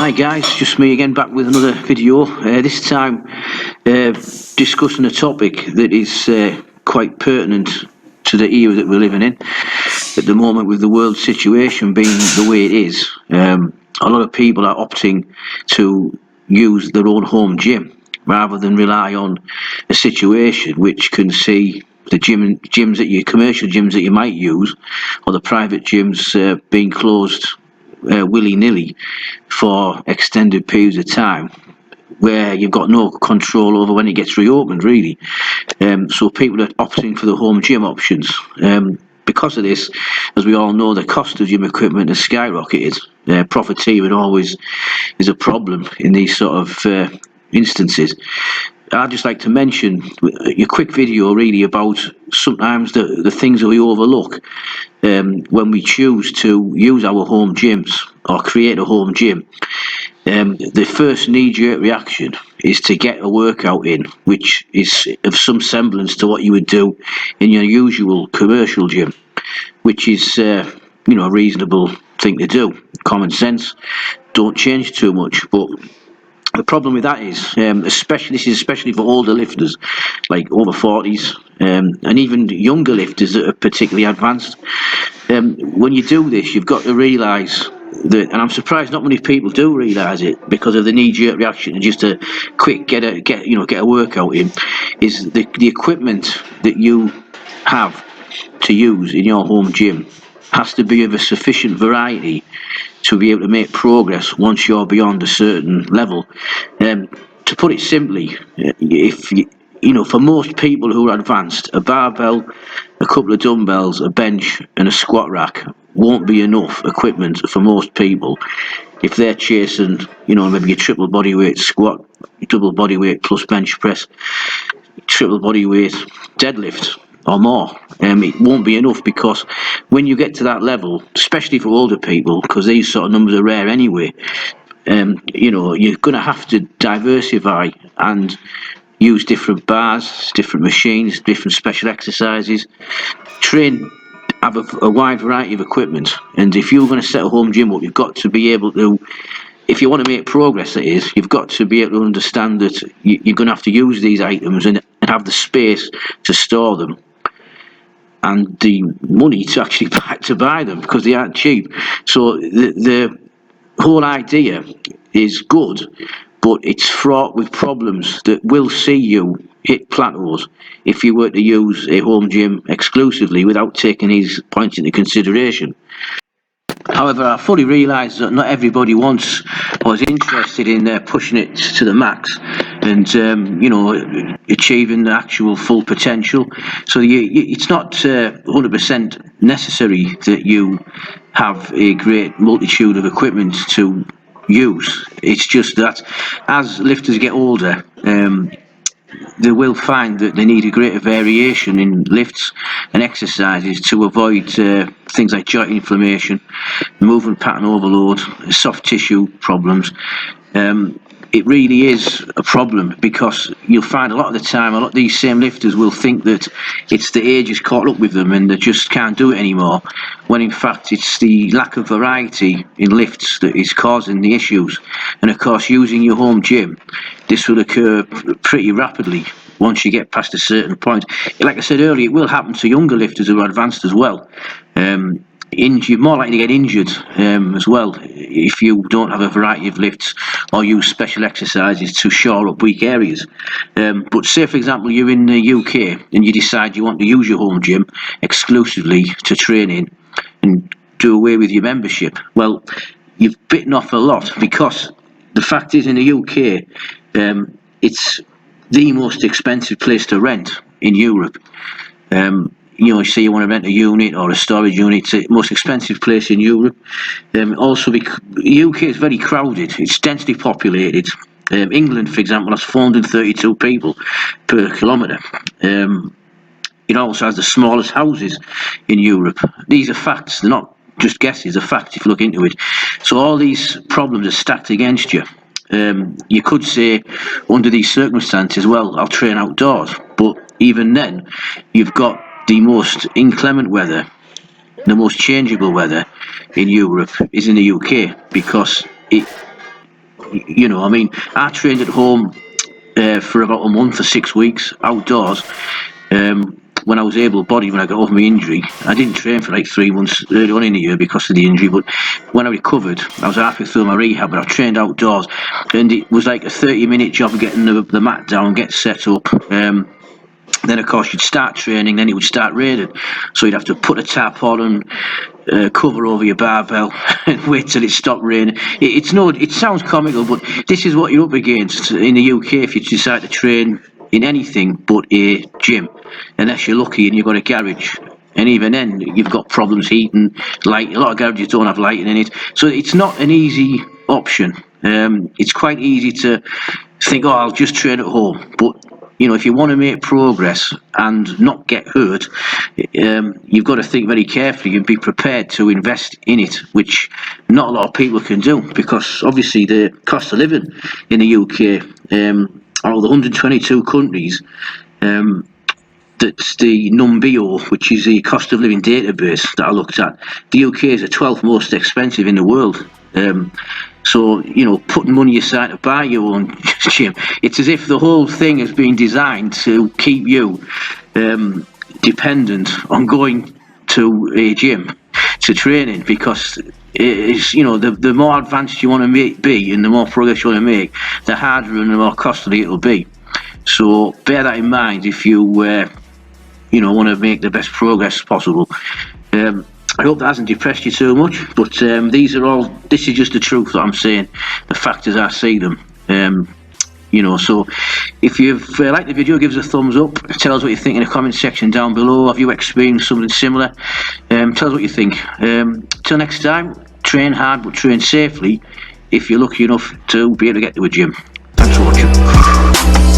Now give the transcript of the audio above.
Hi guys, just me again, back with another video. This time discussing a topic that is quite pertinent to the era that we're living in at the moment, with the world situation being the way it is. A lot of people are opting to use their own home gym rather than rely on a situation which can see the gyms that commercial gyms that you might use, or the private gyms being closed willy-nilly for extended periods of time, where you've got no control over when it gets reopened, really. So people are opting for the home gym options. Because of this, as we all know, the cost of gym equipment has skyrocketed. Profiteering always is a problem in these sort of instances. I'd just like to mention a quick video really about sometimes the things that we overlook when we choose to use our home gyms or create a home gym. The first knee-jerk reaction is to get a workout in, which is of some semblance to what you would do in your usual commercial gym, which is a reasonable thing to do. Common sense, don't change too much. But the problem with that is, especially for older lifters, like over 40s, and even younger lifters that are particularly advanced. When you do this, you've got to realise that, and I'm surprised not many people do realise it, because of the knee-jerk reaction and just a quick get a workout in, is the equipment that you have to use in your home gym has to be of a sufficient variety to be able to make progress once you're beyond a certain level. To put it simply, for most people who are advanced, a barbell, a couple of dumbbells, a bench and a squat rack won't be enough equipment for most people if they're chasing, maybe a triple bodyweight squat, double bodyweight plus bench press, triple bodyweight deadlift or more. It won't be enough, because when you get to that level, especially for older people, because these sort of numbers are rare anyway, you're going to have to diversify and use different bars, different machines, different special exercises, have a wide variety of equipment. And if you're going to set a home gym up, you've got to be able to, if you want to make progress, that is, you've got to be able to understand that you're going to have to use these items and have the space to store them and the money to actually buy them, because they aren't cheap. So the whole idea is good, but it's fraught with problems that will see you hit plateaus if you were to use a home gym exclusively without taking these points into consideration. However, I fully realise that not everybody wants or is interested in pushing it to the max and achieving the actual full potential. So it's not 100% necessary that you have a great multitude of equipment to use. It's just that as lifters get older, they will find that they need a greater variation in lifts and exercises to avoid things like joint inflammation, movement pattern overload, soft tissue problems. It really is a problem, because you'll find a lot of the time, a lot of these same lifters will think that it's the age has caught up with them and they just can't do it anymore, when in fact it's the lack of variety in lifts that is causing the issues. And of course, using your home gym, this will occur pretty rapidly once you get past a certain point. Like I said earlier, it will happen to younger lifters who are advanced as well. You're more likely to get injured as well if you don't have a variety of lifts or use special exercises to shore up weak areas. But say, for example, you're in the UK and you decide you want to use your home gym exclusively to train in and do away with your membership. Well, you've bitten off a lot, because the fact is, in the UK, it's the most expensive place to rent in Europe. Say you want to rent a unit or a storage unit, it's the most expensive place in Europe. Also, the UK is very crowded, it's densely populated. England, for example, has 432 people per kilometre. It also has the smallest houses in Europe. These are facts, they're not just guesses, they're facts if you look into it. So all these problems are stacked against you. You could say, under these circumstances, well, I'll train outdoors. But even then, you've got the most inclement weather, the most changeable weather in Europe is in the UK, because You know, I mean, I trained at home for about a month or 6 weeks outdoors. When I was able-bodied, when I got over my injury, I didn't train for like 3 months early on in the year because of the injury. But when I recovered, I was halfway through my rehab, but I trained outdoors, and it was like a 30-minute job getting the mat down, get set up. Then, of course, you'd start training, then it would start raining. So you'd have to put a tarpaulin and cover over your barbell and wait till it stopped raining. It sounds comical, but this is what you're up against in the UK if you decide to train in anything but a gym, unless you're lucky and you've got a garage. And even then, you've got problems heating, light. A lot of garages don't have lighting in it, so it's not an easy option. It's quite easy to think, oh, I'll just train at home. But you know, if you want to make progress and not get hurt, you've got to think very carefully and be prepared to invest in it, which not a lot of people can do because obviously the cost of living in the UK, out of the 122 countries, that's the Numbeo, which is the cost of living database that I looked at. The UK is the 12th most expensive in the world. So, you know, putting money aside to buy your own gym, it's as if the whole thing has been designed to keep you dependent on going to a gym to training, because it's, you know, the more advanced you want to be and the more progress you want to make, the harder and the more costly it'll be. So bear that in mind if you want to make the best progress possible. I hope that hasn't depressed you too much, but this is just the truth that I'm saying, the facts as I see them. So if you've liked the video, give us a thumbs up, tell us what you think in the comment section down below. Have you experienced something similar? Tell us what you think. Till next time, train hard but train safely if you're lucky enough to be able to get to a gym. Thanks for watching.